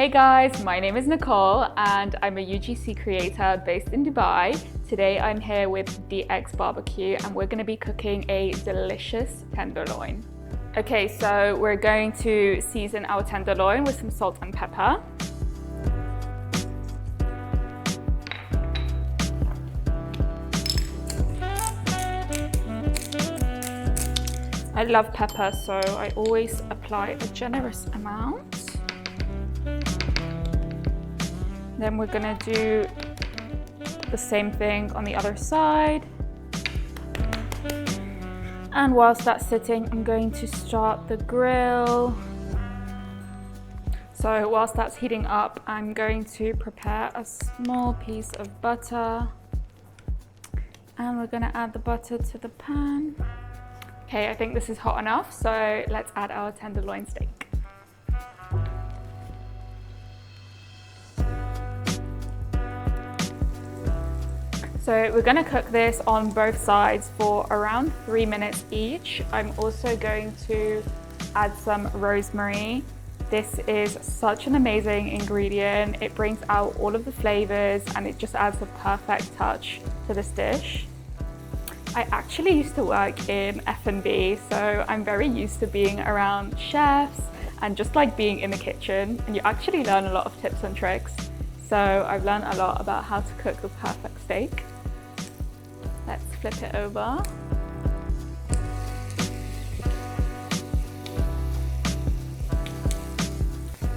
Hey guys, my name is Nicole and I'm a UGC creator based in Dubai. Today I'm here with dxbbq and we're going to be cooking a delicious tenderloin. Okay, so we're going to season our tenderloin with some salt and pepper. I love pepper, so I always apply a generous amount. Then we're gonna do the same thing on the other side. And whilst that's sitting, I'm going to start the grill. So whilst that's heating up, I'm going to prepare a small piece of butter. And we're gonna add the butter to the pan. Okay, I think this is hot enough, so let's add our tenderloin steak. So we're gonna cook this on both sides for around 3 minutes each. I'm also going to add some rosemary. This is such an amazing ingredient. It brings out all of the flavors and it just adds a perfect touch to this dish. I actually used to work in F&B, so I'm very used to being around chefs and just like being in the kitchen, and you actually learn a lot of tips and tricks. So I've learned a lot about how to cook the perfect steak. Let's flip it over.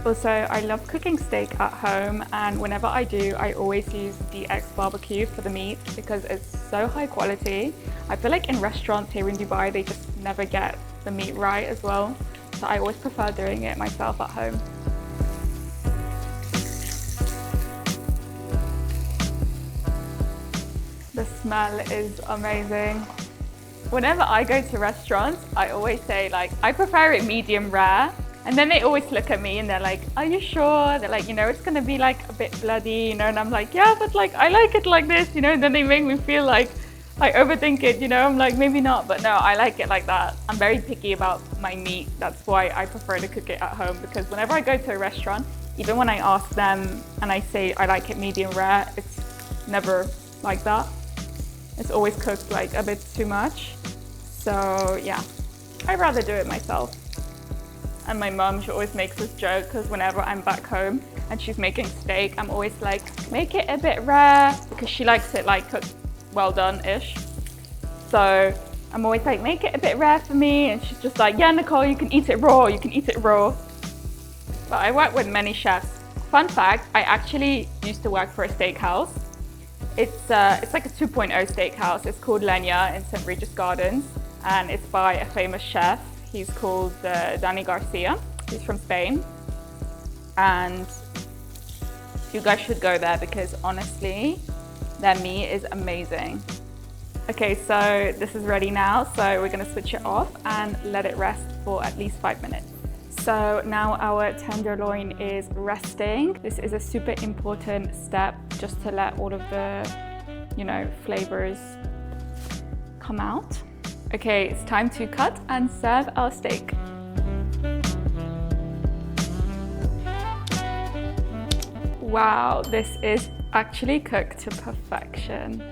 Also, I love cooking steak at home, and whenever I do, I always use dxbbq for the meat because it's so high quality. I feel like in restaurants here in Dubai, they just never get the meat right as well. So I always prefer doing it myself at home. The smell is amazing. Whenever I go to restaurants, I always say like, I prefer it medium rare. And then they always look at me and they're like, are you sure? They're like, you know, it's gonna be like a bit bloody, you know? And I'm like, yeah, but like, I like it like this, you know? And then they make me feel like I overthink it, you know? I'm like, maybe not, but no, I like it like that. I'm very picky about my meat. That's why I prefer to cook it at home, because whenever I go to a restaurant, even when I ask them and I say I like it medium rare, it's never like that. It's always cooked like a bit too much. So yeah, I'd rather do it myself. And my mum, she always makes this joke because whenever I'm back home and she's making steak, I'm always like, make it a bit rare, because she likes it like cooked well done-ish. So I'm always like, make it a bit rare for me. And she's just like, yeah, Nicole, you can eat it raw, you can eat it raw. But I work with many chefs. Fun fact, I actually used to work for a steakhouse. It's like a 2.0 steakhouse. It's called Lenya in St. Regis Gardens, and it's by a famous chef. He's called Danny Garcia. He's from Spain. And you guys should go there because honestly, their meat is amazing. Okay, so this is ready now. So we're gonna switch it off and let it rest for at least 5 minutes. So now our tenderloin is resting. This is a super important step just to let all of the, you know, flavors come out. Okay, it's time to cut and serve our steak. Wow, this is actually cooked to perfection.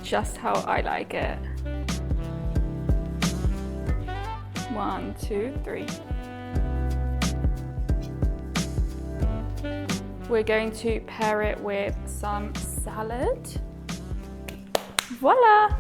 Just how I like it. 1, 2, 3. We're going to pair it with some salad. Voila!